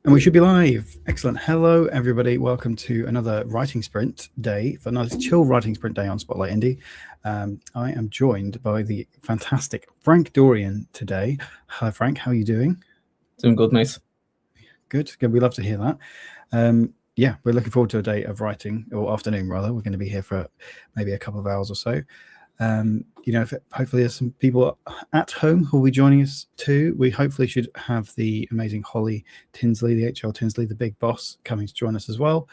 And we should be live. Excellent. Hello, everybody. Welcome to another writing sprint day, for another chill writing sprint day on Spotlight Indie. I am joined by the fantastic Frank Dorian today. Hi, Frank. How are you doing? Doing good, mate. Good. We love to hear that. Yeah, we're looking forward to a day of writing, or afternoon rather. We're going to be here for maybe a couple of hours or so. Hopefully there's some people at home who will be joining us too. We hopefully should have the amazing Holly Tinsley, the HL Tinsley, the big boss, coming to join us as well.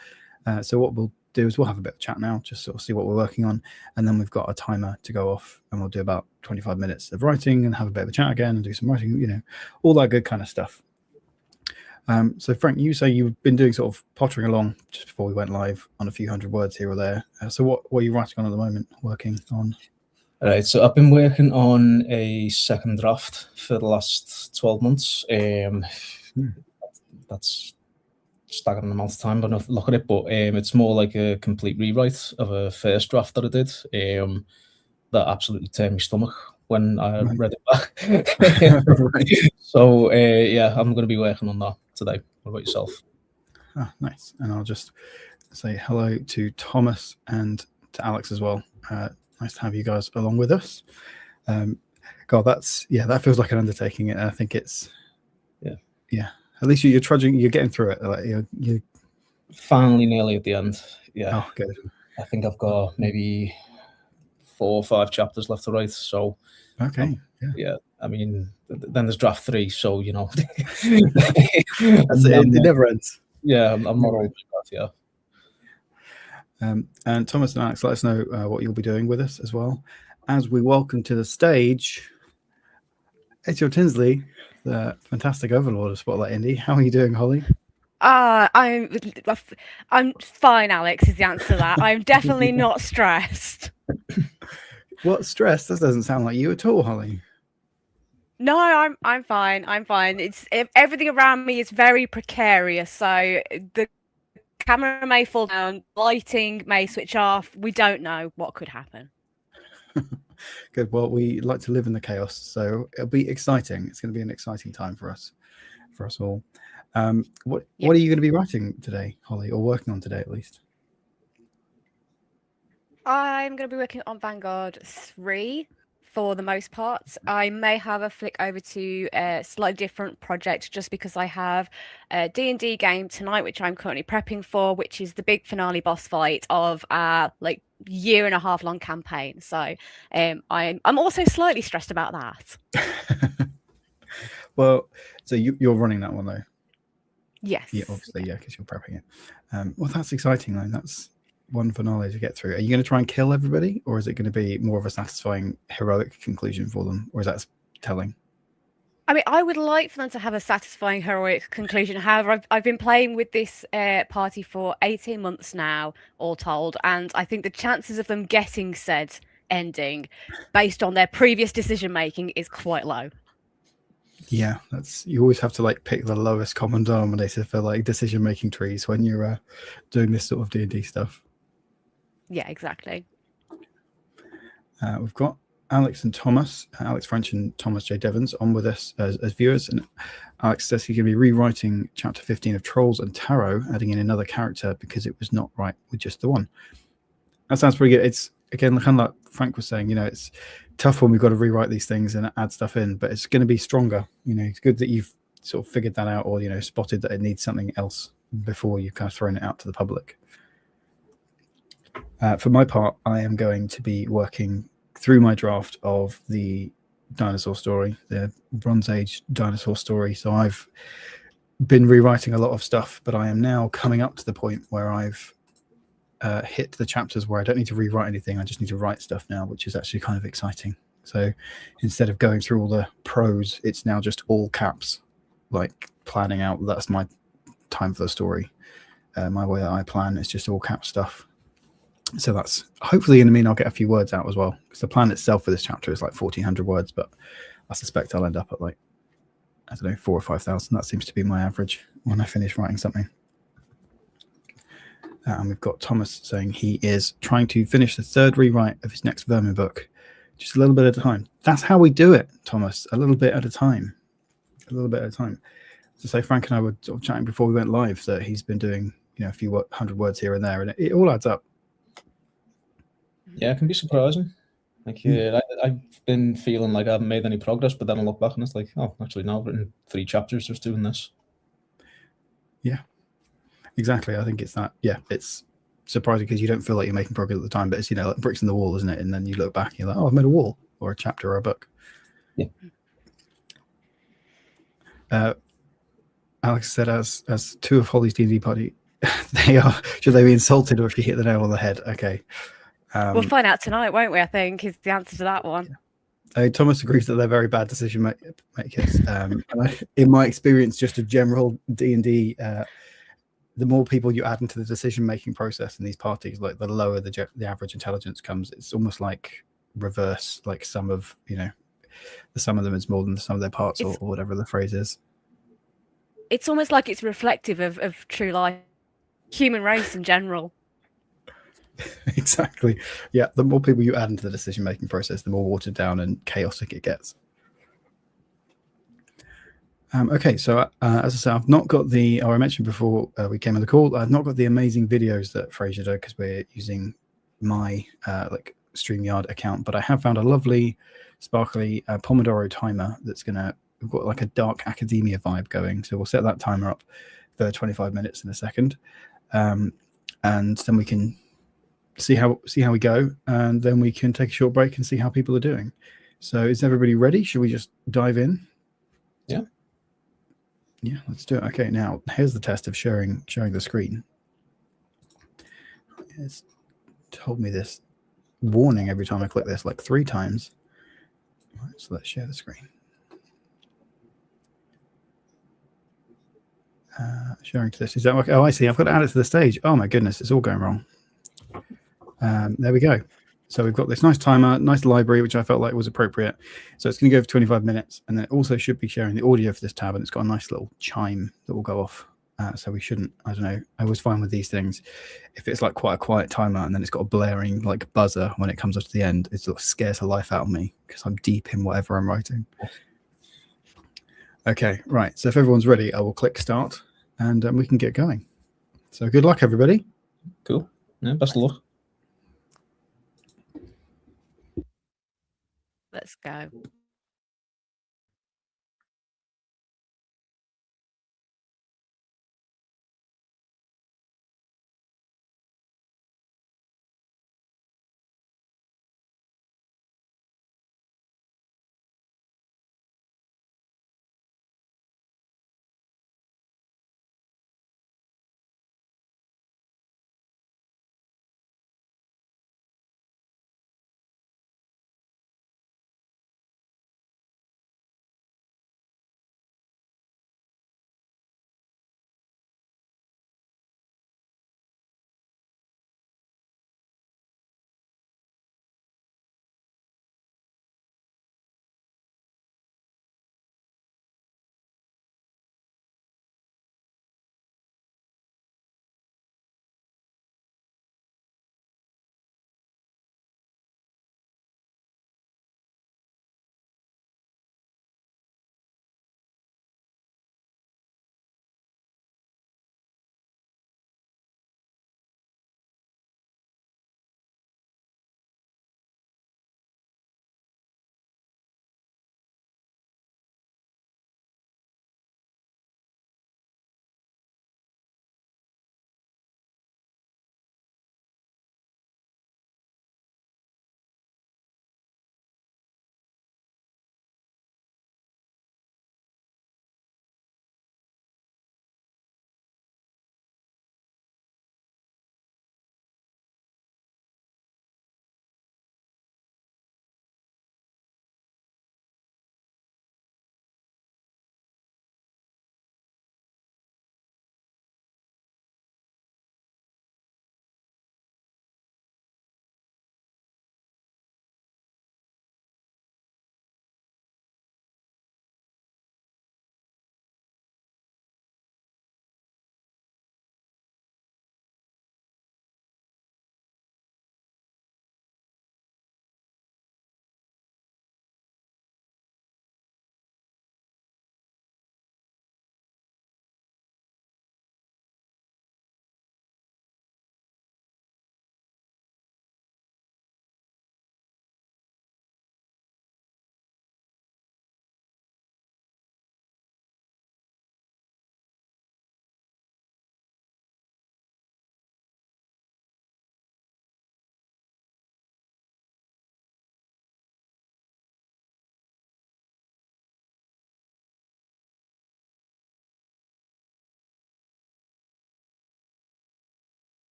So what we'll do is we'll have a bit of chat now, just sort of see what we're working on, and then we've got a timer to go off, and we'll do about 25 minutes of writing and have a bit of a chat again and do some writing, all that good kind of stuff. So Frank, you say you've been doing sort of pottering along just before we went live on a few hundred words here or there. So what are you writing on at the moment, working on? All right, so I've been working on a second draft for the last 12 months. That's staggering amount of time, but not look at it. But it's more like a complete rewrite of a first draft that I did. That absolutely turned my stomach when I read it back. So yeah, I'm going to be working on that today. What about yourself? Oh, nice. And I'll just say hello to Thomas and to Alex as well. Nice to have you guys along with us. God, that feels like an undertaking. And I think it's, yeah. At least you're trudging, you're getting through it. Like you're finally nearly at the end. Yeah. Oh, good. I think I've got maybe 4 or 5 chapters left to write. So, okay. Yeah. I mean, then there's draft 3. So, That's it never ends. Yeah, I'm not always that, yeah. And Thomas and Alex, let us know what you'll be doing with us as well. As we welcome to the stage, HL Tinsley, the fantastic overlord of Spotlight Indie. How are you doing, Holly? I'm fine, Alex, is the answer to that. I'm definitely not stressed. What stress? That doesn't sound like you at all, Holly. No, I'm fine. I'm fine. It's everything around me is very precarious. So the camera may fall down, lighting may switch off. We don't know what could happen. Good. Well, we like to live in the chaos, so it'll be exciting. It's going to be an exciting time for us all. What are you going to be writing today, Holly, or working on today at least? I'm going to be working on Vanguard 3 for the most part. I may have a flick over to a slightly different project just because I have a D&D game tonight, which I'm currently prepping for, which is the big finale boss fight of our year and a half long campaign. So I'm also slightly stressed about that. Well, so you're running that one though? Yes. Yeah, obviously, yeah, because you're prepping it. Well, that's exciting though. That's one finale to get through. Are you going to try and kill everybody, or is it going to be more of a satisfying heroic conclusion for them, or is that telling? I mean, I would like for them to have a satisfying heroic conclusion. However, I've been playing with this party for 18 months now, all told, and I think the chances of them getting said ending based on their previous decision making is quite low. Yeah, you always have to pick the lowest common denominator for decision making trees when you're doing this sort of D&D stuff. Yeah, exactly. We've got Alex and Thomas, Alex French and Thomas J. Devons on with us as viewers. And Alex says he's going to be rewriting chapter 15 of Trolls and Tarot, adding in another character because it was not right with just the one. That sounds pretty good. It's, again, kind of like Frank was saying, it's tough when we've got to rewrite these things and add stuff in, but it's going to be stronger. It's good that you've sort of figured that out or, spotted that it needs something else before you've kind of thrown it out to the public. For my part, I am going to be working through my draft of the dinosaur story, the Bronze Age dinosaur story. So I've been rewriting a lot of stuff, but I am now coming up to the point where I've hit the chapters where I don't need to rewrite anything. I just need to write stuff now, which is actually kind of exciting. So instead of going through all the prose, it's now just all caps, planning out. That's my time for the story. My way that I plan is just all cap stuff. So that's hopefully going to mean I'll get a few words out as well, because the plan itself for this chapter is 1,400 words, but I suspect I'll end up at 4,000 or 5,000. That seems to be my average when I finish writing something. And we've got Thomas saying he is trying to finish the 3rd rewrite of his next Vermin book, just a little bit at a time. That's how we do it, Thomas. A little bit at a time. to say, Frank and I were sort of chatting before we went live that he's been doing, a few 100 words here and there, and it all adds up. Yeah, it can be surprising. Like, I've been feeling like I haven't made any progress, but then I look back and it's like, oh, actually, now I've written 3 chapters just doing this. Yeah, exactly. I think it's that. Yeah, it's surprising because you don't feel like you're making progress at the time, but it's, like bricks in the wall, isn't it? And then you look back and you're like, oh, I've made a wall or a chapter or a book. Yeah. Alex said, as 2 of Holly's D&D party, should they be insulted or if you hit the nail on the head? Okay. We'll find out tonight, won't we? I think is the answer to that one. Thomas agrees that they're very bad decision makers. And in my experience, just a general D&D, the more people you add into the decision-making process in these parties, like the lower the average intelligence comes. It's almost like reverse, like some of, the sum of them is more than the sum of their parts, or whatever the phrase is. It's almost like it's reflective of true life, human race in general. Exactly. Yeah, the more people you add into the decision-making process, the more watered down and chaotic it gets. Okay, so as I said, I've not got or I mentioned before we came on the call, I've not got the amazing videos that Fraser did because we're using my StreamYard account, but I have found a lovely, sparkly Pomodoro timer that's we've got like a dark academia vibe going. So we'll set that timer up for 25 minutes in a second, and then we can see how we go, and then we can take a short break and see how people are doing. So is everybody ready? Should we just dive in? Yeah, let's do it. Okay, now here's the test of showing the screen. It's told me this warning every time I click this, like 3 times. Right, so let's share the screen. Sharing to this. Is that okay? Oh, I see. I've got to add it to the stage. Oh my goodness, it's all going wrong. There we go. So we've got this nice timer, nice library, which I felt like was appropriate. So it's going to go for 25 minutes, and then it also should be sharing the audio for this tab, and it's got a nice little chime that will go off. So we shouldn't, I don't know, I always find with these things, if it's like quite a quiet timer and then it's got a blaring like buzzer when it comes up to the end, it sort of scares the life out of me because I'm deep in whatever I'm writing. Okay, right. So if everyone's ready, I will click start, and we can get going. So good luck, everybody. Cool. Yeah, best of luck. Let's go.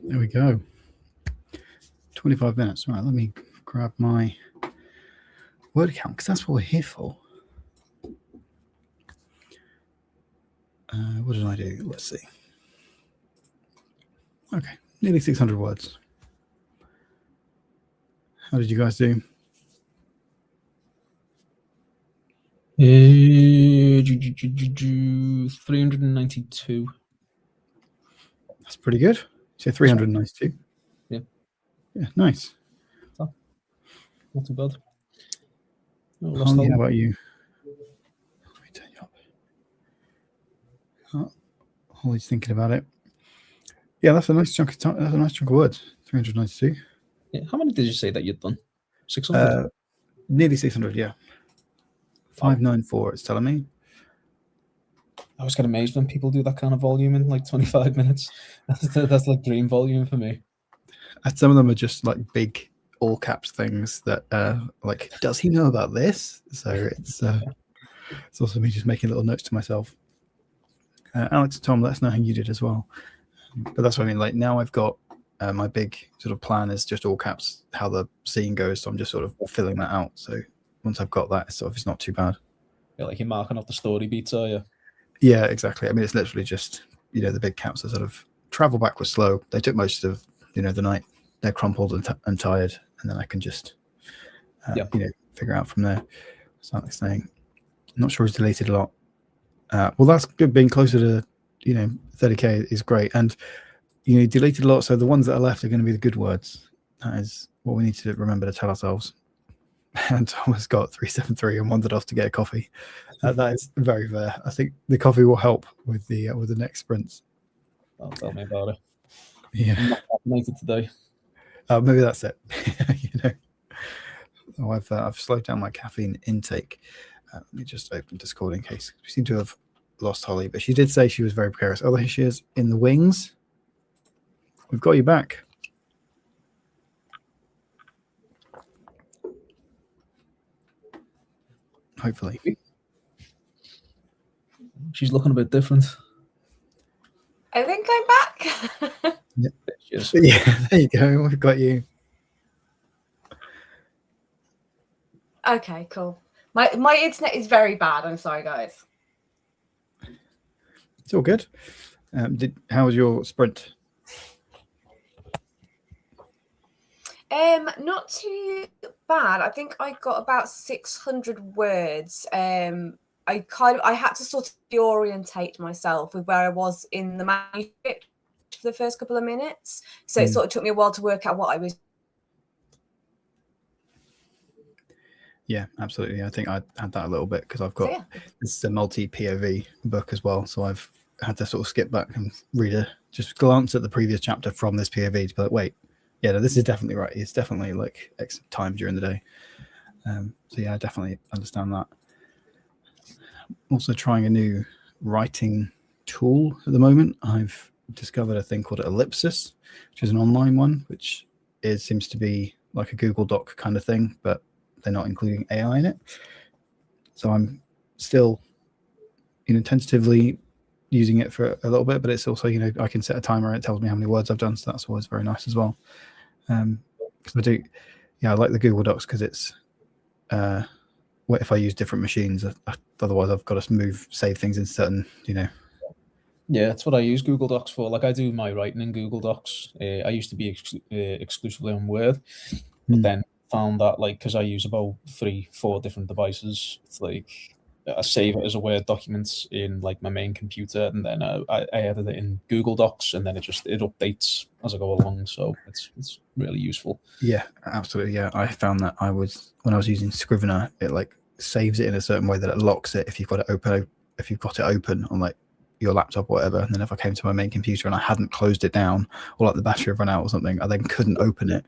There we go. 25 minutes. Right, let me grab my word count because that's what we're here for. What did I do? Let's see. Okay, nearly 600 words. How did you guys do? 392. That's pretty good. So 392. Yeah. Yeah, nice. Not too bad. Holly, how about you? Let me turn you up. Oh, Holly's thinking about it. Yeah, that's a nice chunk of time. That's a nice chunk of words. 392. Yeah. How many did you say that you'd done? 600? Nearly 600, yeah. 594, it's telling me. I was getting amazed when people do that kind of volume in like 25 minutes. That's like dream volume for me. And some of them are just like big all caps things that like, does he know about this? So it's also me just making little notes to myself. Alex and Tom, let us know how you did as well. But that's what I mean. Like now I've got my big sort of plan is just all caps, how the scene goes. So I'm just sort of filling that out. So once I've got that, it's not too bad. Yeah, like you're marking off the story beats, are you? Yeah, exactly. I mean, it's literally just, the big caps are sort of travel back was slow. They took most of, the night. They're crumpled and tired. And then I can just, figure out from there. So like saying, I'm not sure it's deleted a lot. Well, that's good. Being closer to, 30K is great. And, deleted a lot. So the ones that are left are going to be the good words. That is what we need to remember to tell ourselves. And Thomas got 373 and wandered off to get a coffee. That is very fair. I think the coffee will help with the next sprints. Don't tell me about it. Yeah, I'm not vaccinated today. Maybe that's it. So I've slowed down my caffeine intake. Let me just open Discord in case we seem to have lost Holly, but she did say she was very precarious. Oh, there she is in the wings. We've got you back. Hopefully. She's looking a bit different. I think I'm back. Yeah, there you go. We've got you. Okay, cool. My internet is very bad. I'm sorry, guys. It's all good. How was your sprint? Not too bad. I think I got about 600 words. I had to sort of reorientate myself with where I was in the manuscript for the first couple of minutes. So it sort of took me a while to work out what I was. Yeah, absolutely. I think I had that a little bit because I've got this is a multi-POV book as well. So I've had to sort of skip back and just glance at the previous chapter from this POV to be like, wait, yeah, no, this is definitely right. It's definitely like X time during the day. So yeah, I definitely understand that. Also trying a new writing tool at the moment. I've discovered a thing called Ellipsis, which is an online one, which seems to be like a Google Doc kind of thing, but they're not including AI in it. So I'm still, tentatively using it for a little bit, but it's also, I can set a timer and it tells me how many words I've done. So that's always very nice as well. Because I like the Google Docs because it's, what if I use different machines? Otherwise I've got to save things in certain, Yeah, that's what I use Google Docs for. Like I do my writing in Google Docs. I used to be exclusively on Word, but then found that because I use about 3-4 different devices, it's like I save it as a Word document in my main computer, and then I edit it in Google Docs, and then it updates as I go along. So it's really useful. Yeah, absolutely. Yeah, I found that when I was using Scrivener, it saves it in a certain way that it locks it if you've got it open on your laptop or whatever. And then if I came to my main computer and I hadn't closed it down, or the battery had run out or something, I then couldn't open it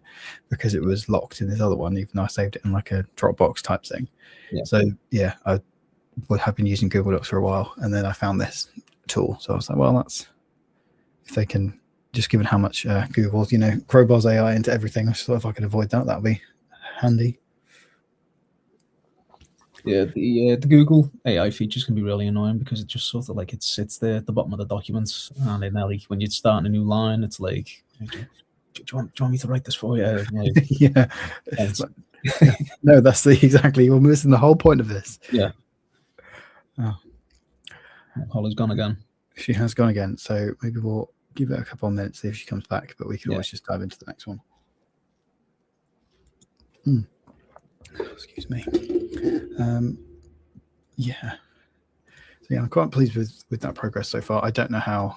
because it was locked in this other one, even though I saved it in a Dropbox type thing. Yeah. So yeah, I have been using Google Docs for a while, and then I found this tool. So I was like, well, that's if they can, just given how much Google, crowbars AI into everything, I just thought if I could avoid that, that'd be handy. Yeah, the Google AI features can be really annoying because it just sort of like it sits there at the bottom of the documents, and then like when you're starting a new line, it's like, do you want me to write this for you? Like, Yeah. It's like, no, that's exactly. We're missing the whole point of this. yeah. Oh, Holly's gone again. she has gone again. So maybe we'll give it a couple of minutes, see if she comes back. But we can always just dive into the next one. Excuse me. Yeah. So yeah, I'm quite pleased with that progress so far. I don't know how.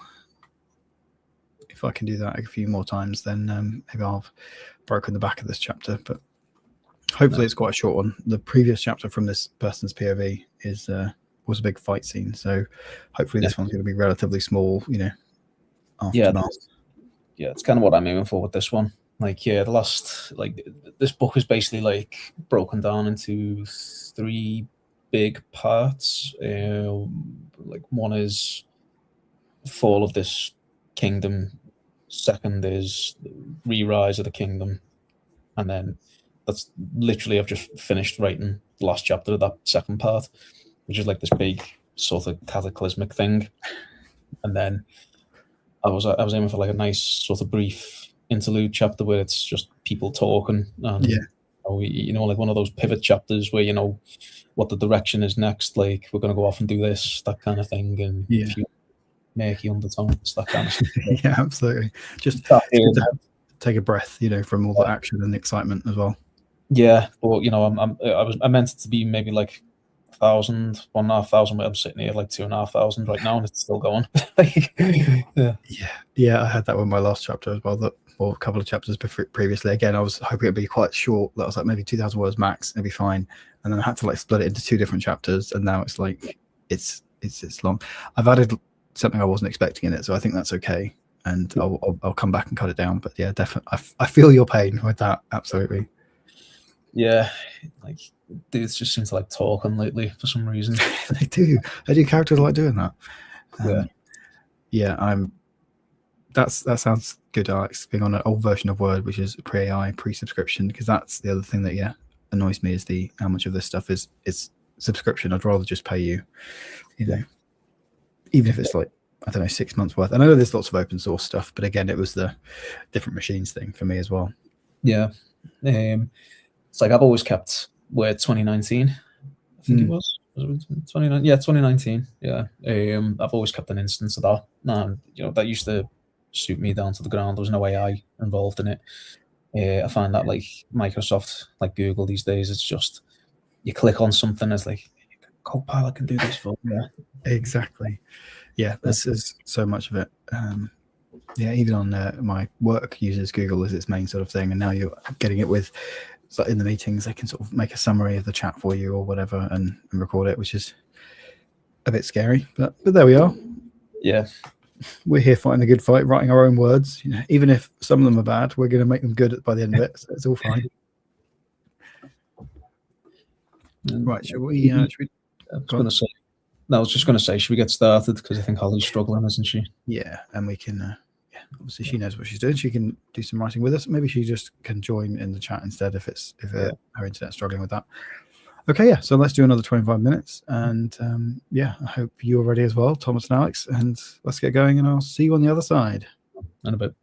If I can do that a few more times, then maybe I'll have broken the back of this chapter. But hopefully, it's quite a short one. The previous chapter from this person's POV was a big fight scene, so hopefully this one's going to be relatively small. Aftermath. Yeah, it's kind of what I'm aiming for with this one. Like, yeah, the last this book is basically like broken down into 3 big parts. Like one is fall of this kingdom, second is re-rise of the kingdom, and then that's literally I've just finished writing the last chapter of that second part, which is like this big sort of cataclysmic thing. And then I was aiming for like a nice sort of brief interlude chapter where it's just people talking, and like one of those pivot chapters where what the direction is next, like we're going to go off and do this, that kind of thing, and a few murky undertones, that kind of stuff. Yeah, absolutely. Just it's good to take a breath, from all the action and the excitement as well. Yeah, but I meant it to be maybe like 1,000, 1,500, but I'm sitting here like 2,500 right now, and it's still going. Yeah. I had that with my last chapter as well. Or a couple of chapters previously. Again, I was hoping it'd be quite short. That was like maybe 2,000 words max. It'd be fine. And then I had to like split it into 2 different chapters, and now it's like it's long. I've added something I wasn't expecting in it, so I think that's okay. And I'll come back and cut it down. But yeah, definitely, I feel your pain with that. Absolutely. Yeah, like dudes just seem to like talking lately for some reason. They do. Characters like doing that. That sounds good, Alex. Being on an old version of Word, which is pre-AI, pre-subscription, because that's the other thing that annoys me is how much of this stuff is subscription. I'd rather just pay you, even if it's like, I don't know, 6 months worth. And I know there's lots of open source stuff, but again, it was the different machines thing for me as well. Yeah. It's like I've always kept Word 2019. I think it was 2019. Yeah, 2019. Yeah. I've always kept an instance of that. And that used to suit me down to the ground. There was no AI involved in it. I find that like Microsoft, like Google these days, it's just you click on something, it's like Copilot can do this for you. Exactly. Yeah, there's so much of it. Even on my work uses Google as its main sort of thing, and now you're getting it with. So in the meetings, they can sort of make a summary of the chat for you or whatever and record it, which is a bit scary. But there we are. Yeah. We're here fighting a good fight, writing our own words. Even if some of them are bad, we're going to make them good by the end of it. So it's all fine. Right. Should we I was just going to say, should we get started? Because I think Holly's struggling, isn't she? Yeah. And we can... obviously she knows what she's doing. She can do some writing with us. Maybe she just can join in the chat instead if her internet's struggling with that. Okay, yeah. So let's do another 25 minutes, and I hope you're ready as well, Thomas and Alex. And let's get going, and I'll see you on the other side. In a bit.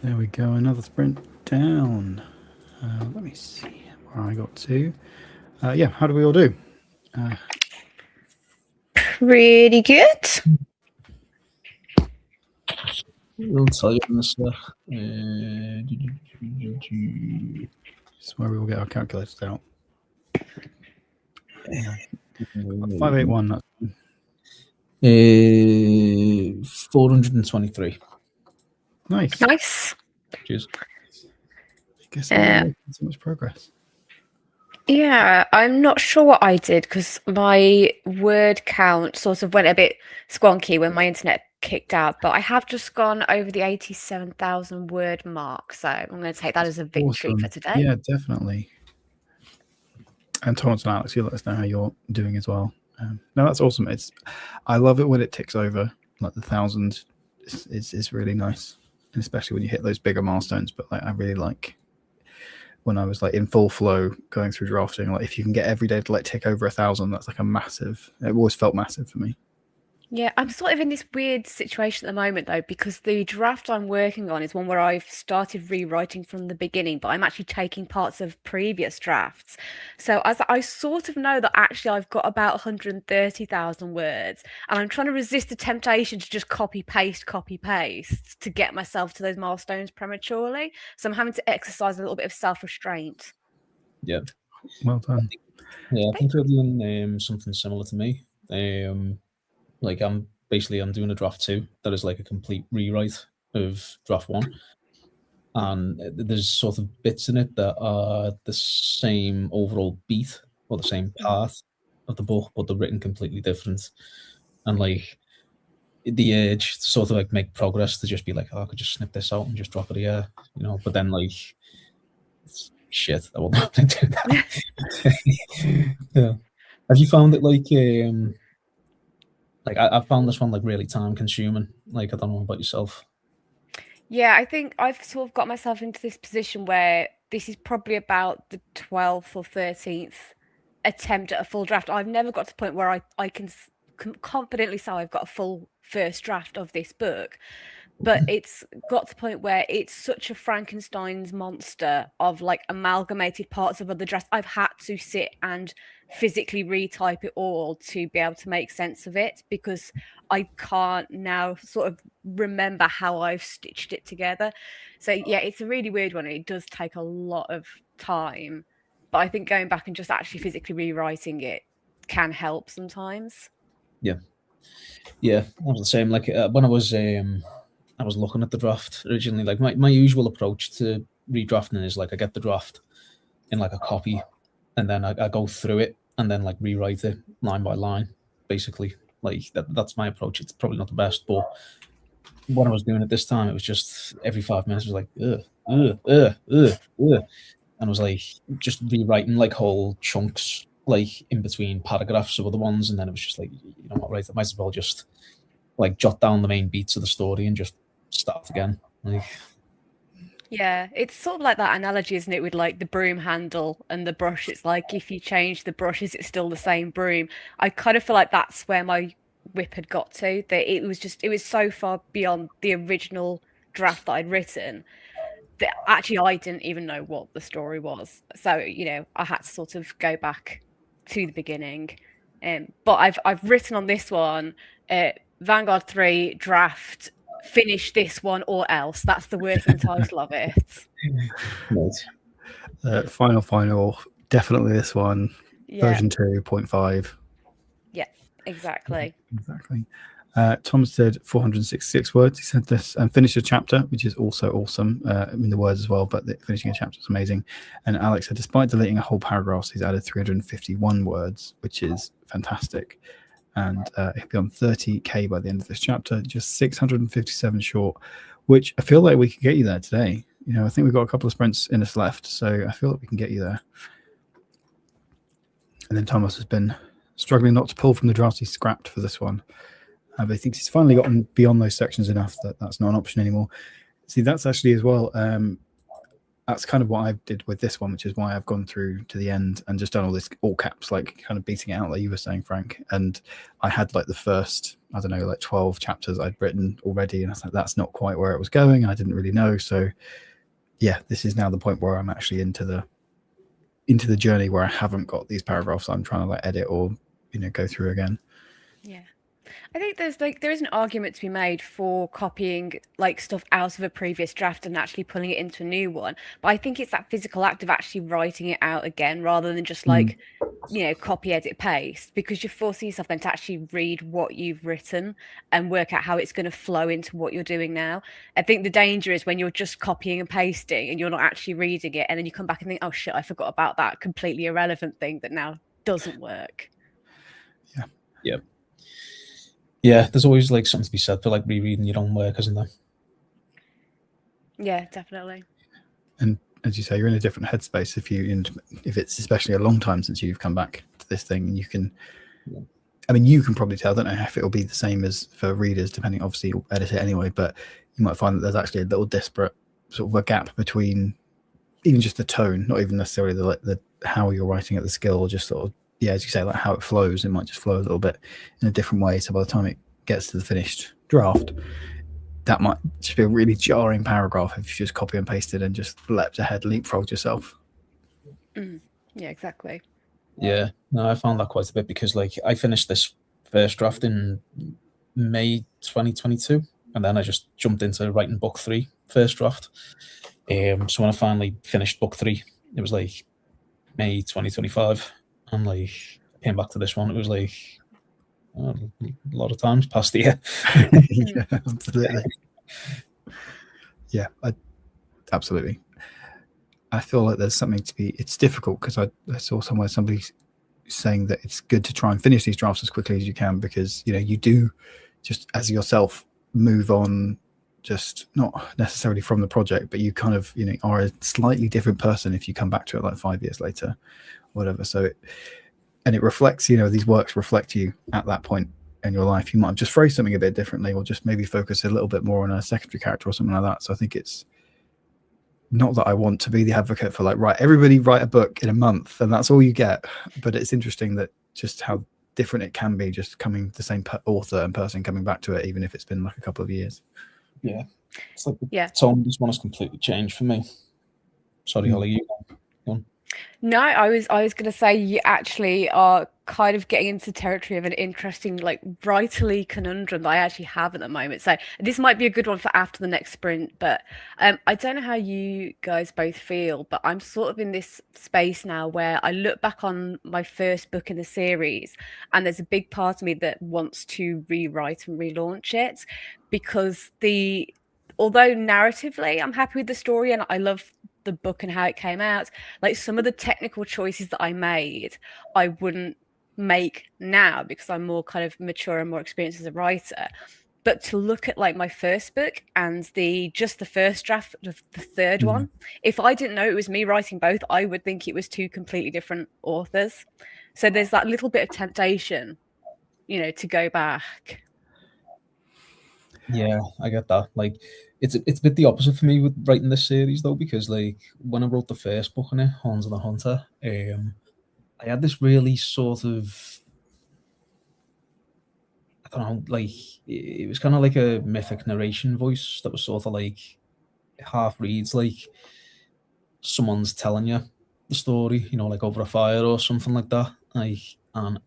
There we go. Another sprint down. Let me see where I got to. Yeah, how do we all do? Pretty good. We'll tell you in this. This is where we will get our calculators out. 581. That's 423. nice. Nice. Cheers. I guess I'm not making so much progress. Yeah, I'm not sure what I did because my word count sort of went a bit squonky when my internet kicked out, but I have just gone over the 87,000 word mark, so I'm going to take that as a victory Awesome. for today. Yeah, definitely. And Thomas and Alex, you let us know how you're doing as well. No, that's awesome. I love it when it ticks over, like the 1,000 is really nice, and especially when you hit those bigger milestones. But like, I really like when I was like in full flow going through drafting. Like, if you can get every day to like tick over 1,000, that's like a massive. It always felt massive for me. Yeah, I'm sort of in this weird situation at the moment though, because the draft I'm working on is one where I've started rewriting from the beginning, but I'm actually taking parts of previous drafts. So as I sort of know that actually I've got about 130,000 words, and I'm trying to resist the temptation to just copy paste to get myself to those milestones prematurely. So I'm having to exercise a little bit of self-restraint. Yeah. Well done. Yeah, I think you're doing something similar to me. Like I'm doing a draft 2 that is like a complete rewrite of draft 1, and there's sort of bits in it that are the same overall beat or the same part of the book, but they're written completely different. And like the urge to sort of like make progress to just be like, oh, I could just snip this out and just drop it here, you know. But then like, it's shit, I won't do that. Yeah. Have you found it like I found this one like really time consuming. Like, I don't know about yourself. Yeah, I think I've sort of got myself into this position where this is probably about the 12th or 13th attempt at a full draft. I've never got to the point where I can confidently say I've got a full first draft of this book. But it's got to the point where it's such a Frankenstein's monster of like amalgamated parts of other drafts. I've had to sit and physically retype it all to be able to make sense of it, because I can't now sort of remember how I've stitched it together. So yeah, it's a really weird one. It does take a lot of time, but I think going back and just actually physically rewriting it can help sometimes. Yeah, I was the same. Like when I was looking at the draft originally, like my usual approach to redrafting is like I get the draft in like a copy, and then I go through it and then like rewrite it line by line, basically. Like that's my approach. It's probably not the best, but when I was doing it this time, it was just every 5 minutes it was like and I was like just rewriting like whole chunks like in between paragraphs of other ones, and then it was just like, you know what, right, I might as well just like jot down the main beats of the story and just start again. Like, yeah, it's sort of like that analogy, isn't it, with like the broom handle and the brush. It's like if you change the brush, is it still the same broom? I kind of feel like that's where my whip had got to, that it was so far beyond the original draft that I'd written that actually I didn't even know what the story was. So, you know, I had to sort of go back to the beginning. But I've written on this one, Vanguard 3 draft, finish this one or else. That's the working title of it. Final, definitely this one. Yeah. Version 2.5. Yeah, exactly. Tom said 466 words. He said this and finished a chapter, which is also awesome. In the words as well, but finishing a chapter is amazing. And Alex said, despite deleting a whole paragraph, he's added 351 words, which is fantastic. And he'll be on 30k by the end of this chapter, just 657 short, which I feel like we can get you there today. You know, I think we've got a couple of sprints in us left, so I feel like we can get you there. And then Thomas has been struggling not to pull from the draft he scrapped for this one. But he thinks he's finally gotten beyond those sections enough that that's not an option anymore. See, that's actually as well that's kind of what I did with this one, which is why I've gone through to the end and just done all this all caps, like kind of beating it out like you were saying, Frank. And I had like the first, I don't know, like 12 chapters I'd written already, and I was like, that's not quite where it was going, and I didn't really know. So yeah, this is now the point where I'm actually into the journey where I haven't got these paragraphs I'm trying to like edit or, you know, go through again. Yeah. I think there is an argument to be made for copying like stuff out of a previous draft and actually pulling it into a new one. But I think it's that physical act of actually writing it out again rather than just like, you know, copy, edit, paste, because you're forcing yourself then to actually read what you've written and work out how it's going to flow into what you're doing now. I think the danger is when you're just copying and pasting and you're not actually reading it, and then you come back and think, oh shit, I forgot about that completely irrelevant thing that now doesn't work. Yeah. Yep. Yeah, there's always like something to be said for like rereading your own work, isn't there? Yeah, definitely. And as you say, you're in a different headspace if it's especially a long time since you've come back to this thing, and you can. Yeah. I mean, you can probably tell. I don't know if it'll be the same as for readers, depending. Obviously, you'll edit it anyway, but you might find that there's actually a little disparate sort of a gap between even just the tone, not even necessarily the how you're writing it, the skill, just sort of. Yeah, as you say, like how it flows, it might just flow a little bit in a different way. So by the time it gets to the finished draft, that might just be a really jarring paragraph if you just copy and pasted and just leapt ahead, leapfrogged yourself. Yeah, exactly. Yeah, no, I found that quite a bit because like I finished this first draft in May 2022, and then I just jumped into writing book 3, first draft. So when I finally finished book 3, it was like May 2025. And like came back to this one, it was like a lot of times past the year. Yeah, absolutely. Yeah, absolutely. I feel like there's something to be. It's difficult because I saw somewhere somebody saying that it's good to try and finish these drafts as quickly as you can because you know you do just as yourself move on, just not necessarily from the project, but you kind of are a slightly different person if you come back to it like 5 years later. Whatever. So it reflects, these works reflect you at that point in your life. You might have just phrased something a bit differently or just maybe focus a little bit more on a secondary character or something like that. So I think it's not that I want to be the advocate for like, right, everybody write a book in a month and that's all you get. But it's interesting that just how different it can be just coming the same author and person coming back to it, even if it's been like a couple of years. Yeah. It's like the tone of this one has completely changed for me. Sorry, Holly, you go on. No, I was going to say you actually are kind of getting into territory of an interesting, like, writerly conundrum that I actually have at the moment. So this might be a good one for after the next sprint, but I don't know how you guys both feel, but I'm sort of in this space now where I look back on my first book in the series and there's a big part of me that wants to rewrite and relaunch it because although narratively I'm happy with the story and I love the book and how it came out, like some of the technical choices that I made I wouldn't make now because I'm more kind of mature and more experienced as a writer. But to look at like my first book and just the first draft of the third one, if I didn't know it was me writing both, I would think it was two completely different authors. So there's that little bit of temptation, to go back. Yeah, I get that. Like, it's a bit the opposite for me with writing this series though, because like when I wrote the first book on it, Horns of the Hunter, I had this really sort of, I don't know, like it was kind of like a mythic narration voice that was sort of like half reads like someone's telling you the story, like over a fire or something like that. And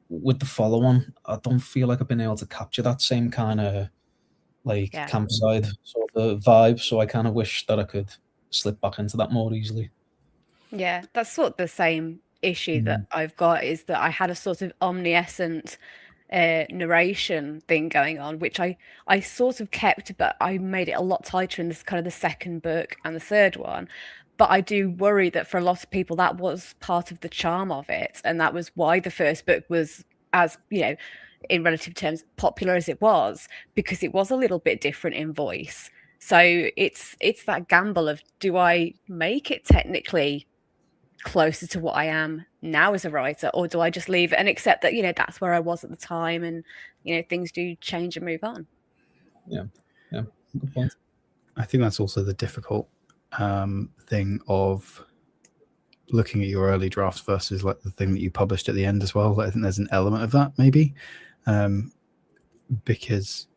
with the follow-on, I don't feel like I've been able to capture that same kind of like campsite sort of vibe. So I kind of wish that I could slip back into that more easily. Yeah, that's sort of the same issue that I've got, is that I had a sort of omniscient narration thing going on, which I sort of kept, but I made it a lot tighter in this kind of the second book and the third one. But I do worry that for a lot of people that was part of the charm of it, and that was why the first book was, as in relative terms, popular as it was, because it was a little bit different in voice. So it's that gamble of, do I make it technically closer to what I am now as a writer, or do I just leave it and accept that that's where I was at the time, and things do change and move on? Yeah, good point. I think that's also the difficult thing of looking at your early drafts versus like the thing that you published at the end as well. I think there's an element of that maybe, because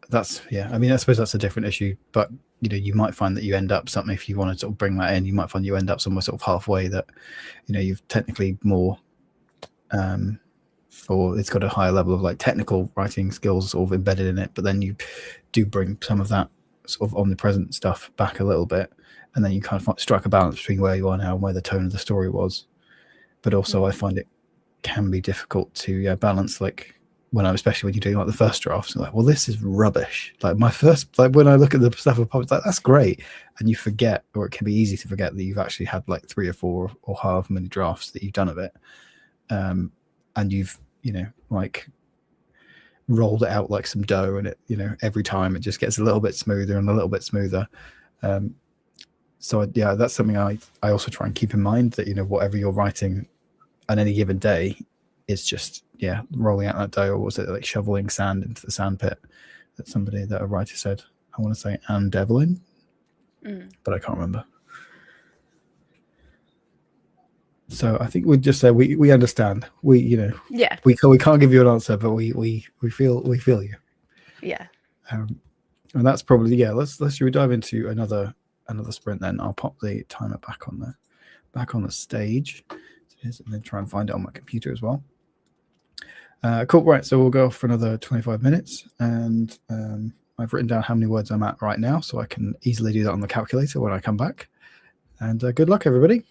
that's I mean, I suppose that's a different issue, but you might find that you end up something, if you want to sort of bring that in, you might find you end up somewhere sort of halfway that you've technically more or it's got a higher level of like technical writing skills sort of embedded in it, but then you do bring some of that sort of omnipresent stuff back a little bit, and then you kind of strike a balance between where you are now and where the tone of the story was. But also I find it can be difficult to balance, like especially when you're doing like the first drafts, like, well, this is rubbish. Like my first, like when I look at the stuff I've published, like that's great, and you forget, or it can be easy to forget that you've actually had like 3 or 4 or however many drafts that you've done of it, and you've like rolled it out like some dough, and it every time it just gets a little bit smoother and a little bit smoother. So that's something I also try and keep in mind, that whatever you're writing on any given day, it's just rolling out that dough, or was it like shoveling sand into the sand pit that a writer said. I want to say Anne Devlin, but I can't remember. So I think we'd just say we understand. We can't give you an answer, but we feel you. Yeah. And that's probably Let's should we dive into another sprint then? I'll pop the timer back on the stage, and then try and find it on my computer as well. Cool. Right. So we'll go off for another 25 minutes, and I've written down how many words I'm at right now, so I can easily do that on the calculator when I come back. And good luck, everybody.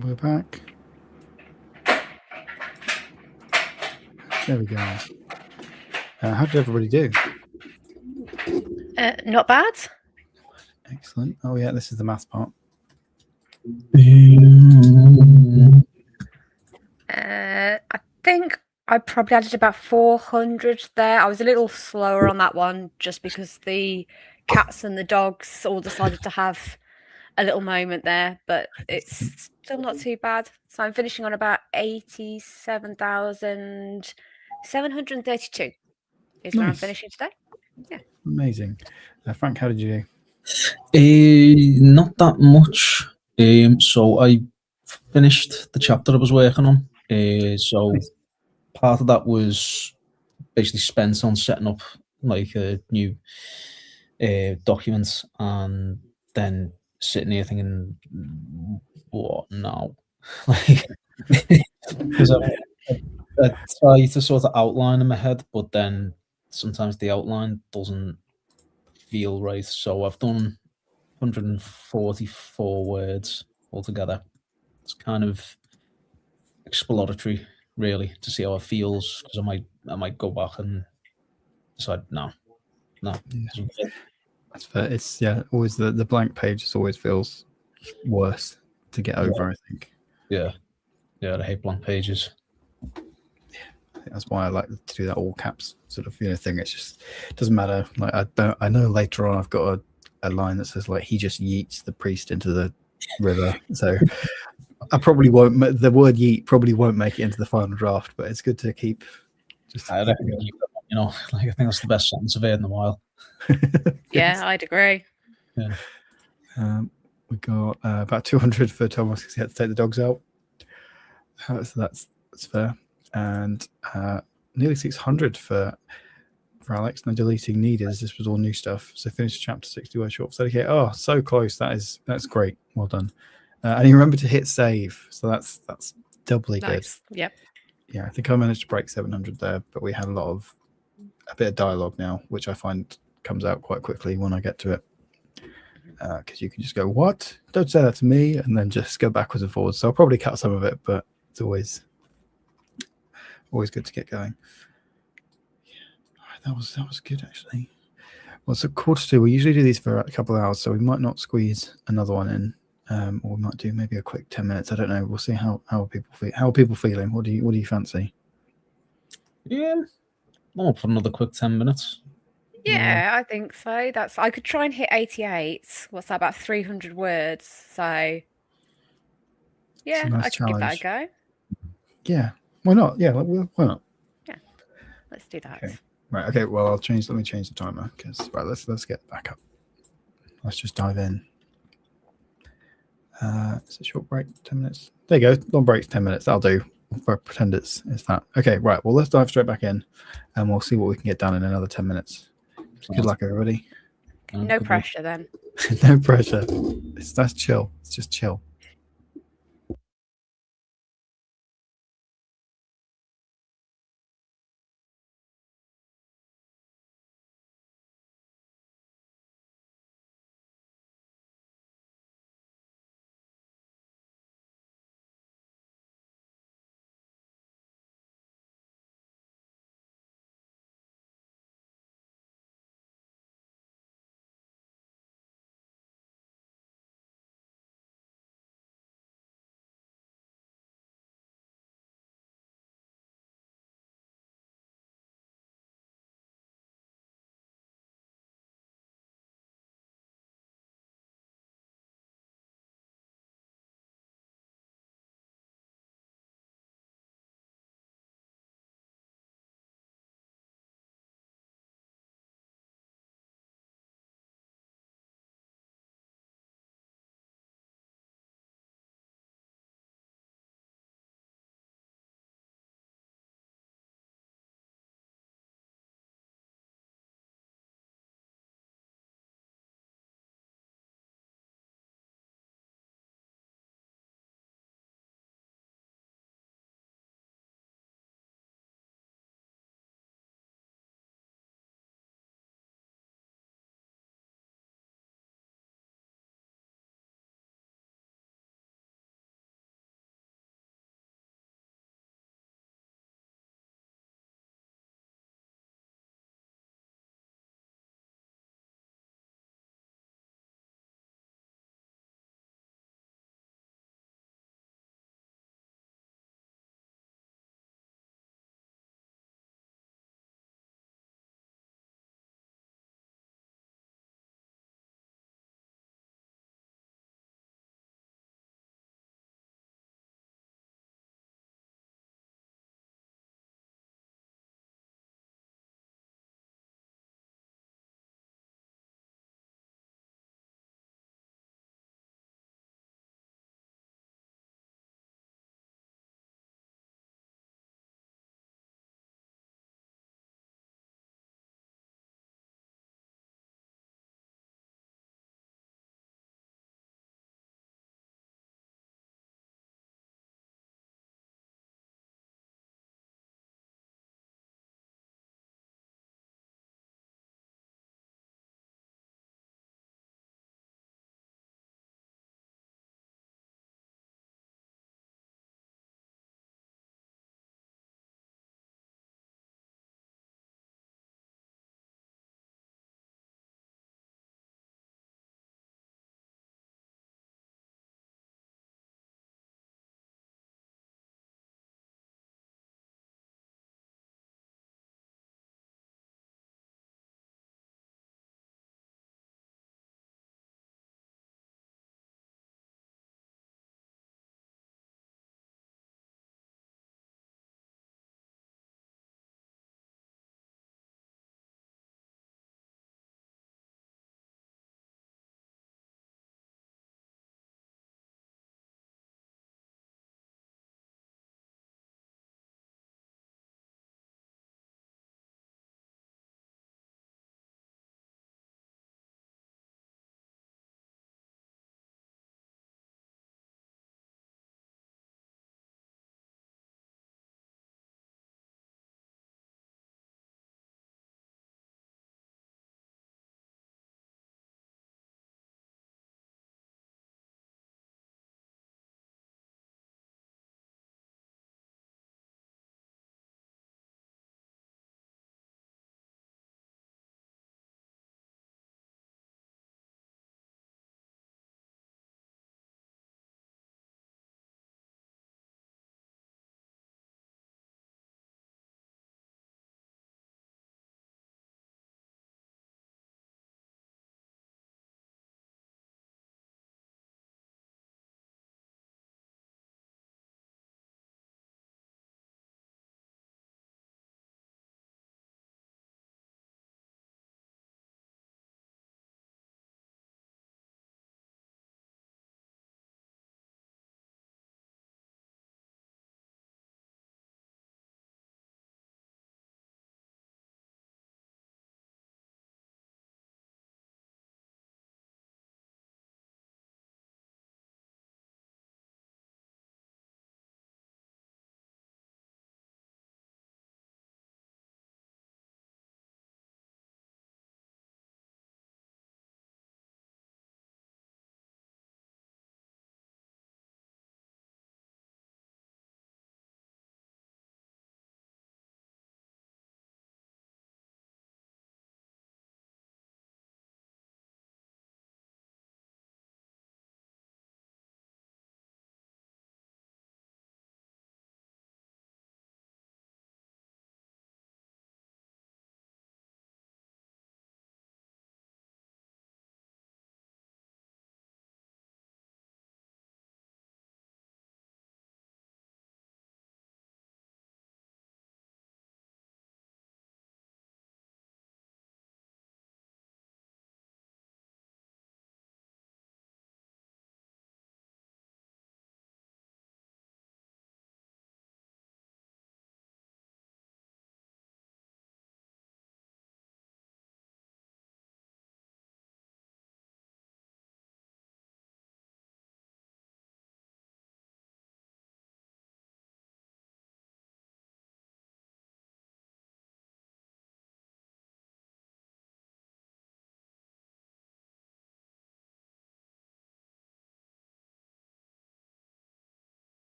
And we're back. There we go. How did everybody do? Not bad. Excellent. Oh yeah, this is the math part. I think I probably added about 400 there. I was a little slower on that one just because the cats and the dogs all decided to have a little moment there, but it's still not too bad. So I'm finishing on about 87,732 is where I'm Nice. finishing today. Amazing. Frank, how did you do? Not that much. So I finished the chapter I was working on. So Nice. part of that was basically spent on setting up like a new document, and then sitting here thinking, what now? Like, because I try to sort of outline in my head, but then sometimes the outline doesn't feel right. So I've done 144 words altogether. It's kind of exploratory, really, to see how it feels, because I might go back and decide no. Yeah. That's fair. It's always the blank page just always feels worse to get over, I think. Yeah, I hate blank pages. I think that's why I like to do that all caps sort of thing. It's just, it doesn't matter. Like I know later on I've got a line that says like he just yeets the priest into the river. So I probably won't. The word yeet probably won't make it into the final draft, but it's good to keep. Just I reckon, like I think that's the best sentence I've heard in a while. Yeah, I'd agree. Yeah. We got about 200 for Thomas because he had to take the dogs out. So that's fair, and nearly 600 for Alex. No deleting needed, as this was all new stuff. So finished chapter 60 word short. So okay, oh, so close. That's great. Well done. And you remember to hit save, so that's doubly Nice. good. Yep. Yeah, I think I managed to break 700 there, but we had a bit of dialogue now, which I find comes out quite quickly when I get to it. Because you can just go, what? Don't say that to me, and then just go backwards and forwards. So I'll probably cut some of it, but it's always good to get going. Yeah, that was good actually. Well, it's a 1:45. We usually do these for a couple of hours, so we might not squeeze another one in, or we might do maybe a quick 10 minutes. I don't know. We'll see how people feel. How are people feeling? What do you fancy? Yeah, I'm up for another quick 10 minutes. Yeah, I think so. I could try and hit 88. What's that, about 300 words? So yeah, nice I could give that a challenge. go. Yeah, why not? Yeah, why not? Yeah, let's do that. Okay. Right. Okay. Well, let me change the timer because let's get back up. Let's just dive in. It's a short break, 10 minutes. There you go. Long break, 10 minutes. That'll do. I'll pretend it's that. Okay, right. Well, let's dive straight back in and we'll see what we can get done in another 10 minutes. Good luck, everybody. No pressure then. No pressure. That's chill. It's just chill.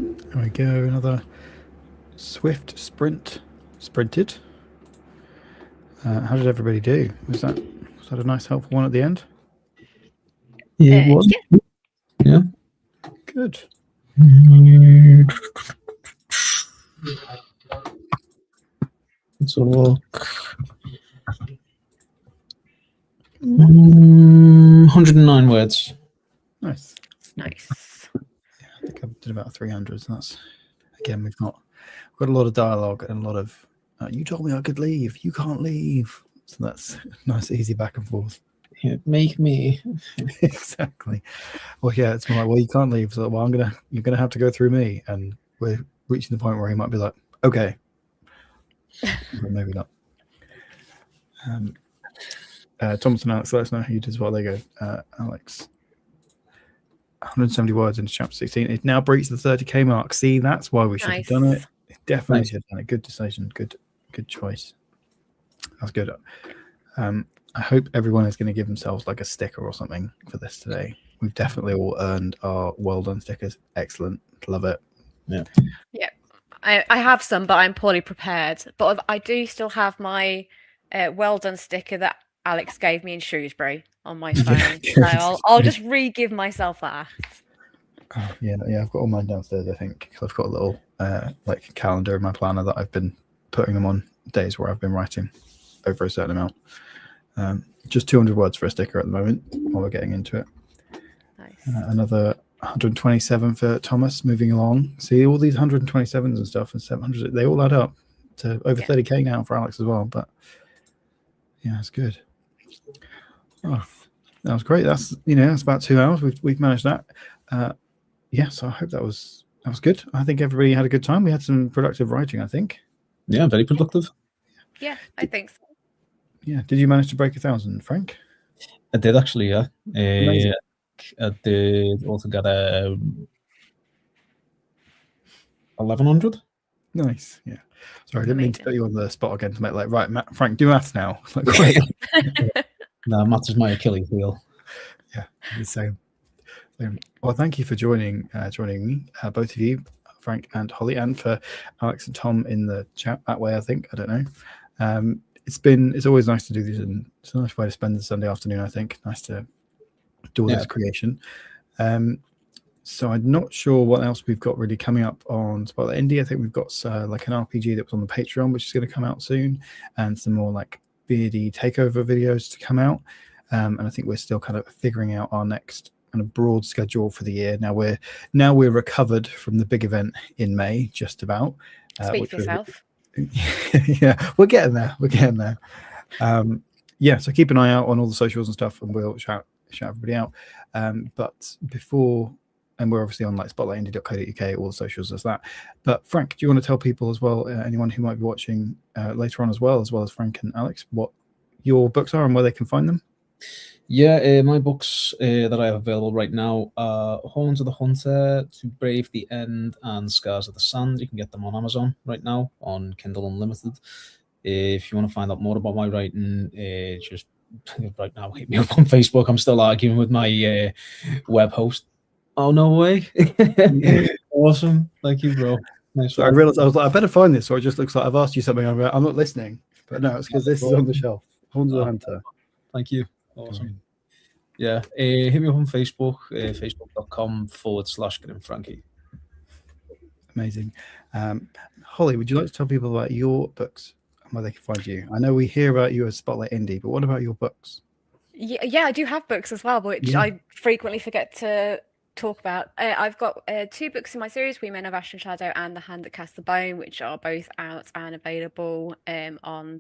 There we go. Another swift sprinted. How did everybody do? Was that a nice, helpful one at the end? Yeah, it was. Yeah. Good. Let's have a look. 109 words. Nice. Nice. Yeah, I think I did about 300. So that's, again, we've got a lot of dialogue and a lot of, you told me I could leave. You can't leave. So that's nice, easy back and forth. Yeah, make me. Exactly. Well, yeah, it's more like, well, you can't leave. So, well, you're gonna have to go through me, and we're reaching the point where he might be like, okay, but maybe not. Thomas and Alex, let us know who you did as well. There you go, Alex. 170 words into chapter 16. It now breached the 30k mark. See, that's why we should have done it. It definitely should have done it. Good decision. Good choice. That's good. I hope everyone is going to give themselves like a sticker or something for this today. We've definitely all earned our well done stickers. Excellent. Love it. Yeah. Yeah. I have some, but I'm poorly prepared. But I do still have my well done sticker that Alex gave me in Shrewsbury on my phone. So I'll just re-give myself that. Oh, yeah. I've got all mine downstairs, I think. I've got a little like calendar in my planner that I've been putting them on days where I've been writing over a certain amount. Just 200 words for a sticker at the moment while we're getting into it. Nice. Another 127 for Thomas, moving along. See, all these 127s and stuff and 700, they all add up to over 30k now for Alex as well. But yeah, it's good. Oh, that was great. That's that's about 2 hours. We've managed that. So I hope that was good. I think everybody had a good time. We had some productive writing, I think. Yeah, very productive. Yeah, I think so. Yeah. Did you manage to break 1,000, Frank? I did actually, yeah. I did altogether 1,100. Nice. Yeah. Sorry, I didn't mean to put you on the spot again to make like, right, Frank, do maths now. Like, quick. No, maths is my Achilles heel. Yeah, the same. Well, thank you for joining me, both of you, Frank and Holly, and for Alex and Tom in the chat that way. I think, I don't know. It's always nice to do these, and it's a nice way to spend the Sunday afternoon. I think nice to do all this creation. So I'm not sure what else we've got really coming up on Spotlight Indie. I think we've got like an RPG that was on the Patreon, which is going to come out soon, and some more like beardy takeover videos to come out. And I think we're still kind of figuring out our next kind of broad schedule for the year. Now we're recovered from the big event in May, just about. Speak for yourself. Yeah, we're getting there. So keep an eye out on all the socials and stuff, and we'll shout everybody out. But before, and we're obviously on like spotlightindie.co.uk, all the socials as that. But Frank, do you want to tell people as well, anyone who might be watching later on as well as Frank and Alex, what your books are and where they can find them? Yeah, my books that I have available right now are Horns of the Hunter, To Brave the End, and Scars of the Sand. You can get them on Amazon right now on Kindle Unlimited. If you want to find out more about my writing, just right now hit me up on Facebook. I'm still arguing with my web host. Oh, no way. Awesome. Thank you, bro. Nice. So I realized I was like, I better find this, or it just looks like I've asked you something. I'm not listening. But no, it's because this is on the shelf. Horns of the Hunter. Thank you. Awesome. Yeah, hit me up on Facebook, facebook.com/GrimFrankie. Amazing. Holly, would you like to tell people about your books and where they can find you? I know we hear about you as Spotlight Indie, but what about your books? Yeah, I do have books as well, which I frequently forget to talk about. I've got 2 books in my series, We Men of Ash and Shadow and The Hand That Cast the Bone, which are both out and available on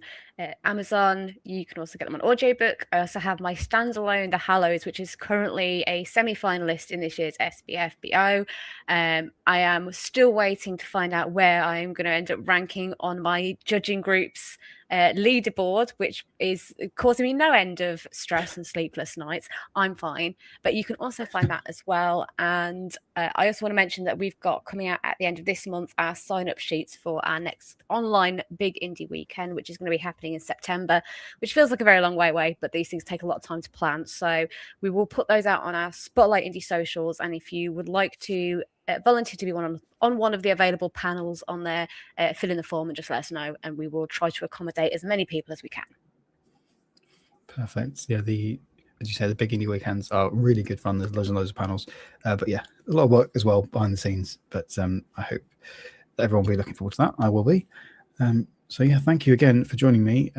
Amazon. You can also get them on audiobook. I also have my standalone, The Hallows, which is currently a semi-finalist in this year's SBFBO. I am still waiting to find out where I am going to end up ranking on my judging group's leaderboard, which is causing me no end of stress and sleepless nights. I'm fine, but you can also find that as well. And I also want to mention that we've got coming out at the end of this month our sign-up sheets for our next online big indie weekend, which is going to be happening in September, which feels like a very long way away, but these things take a lot of time to plan. So we will put those out on our Spotlight Indie socials, and if you would like to volunteer to be on one of the available panels on there, fill in the form and just let us know, and we will try to accommodate as many people as we can. Perfect. Yeah, as you say, the big indie weekends are really good fun. There's loads and loads of panels, but yeah, a lot of work as well behind the scenes. But I hope that everyone will be looking forward to that. I will be. So yeah, thank you again for joining me.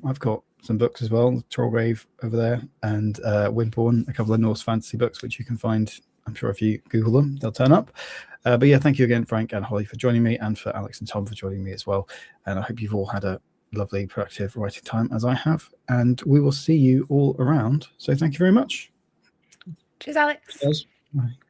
I've got some books as well, Trollgrave over there, and Windborn, a couple of Norse fantasy books, which you can find, I'm sure if you Google them, they'll turn up. But yeah, thank you again, Frank and Holly, for joining me, and for Alex and Tom for joining me as well. And I hope you've all had a lovely, productive writing time, as I have. And we will see you all around. So thank you very much. Cheers, Alex. Cheers. Bye.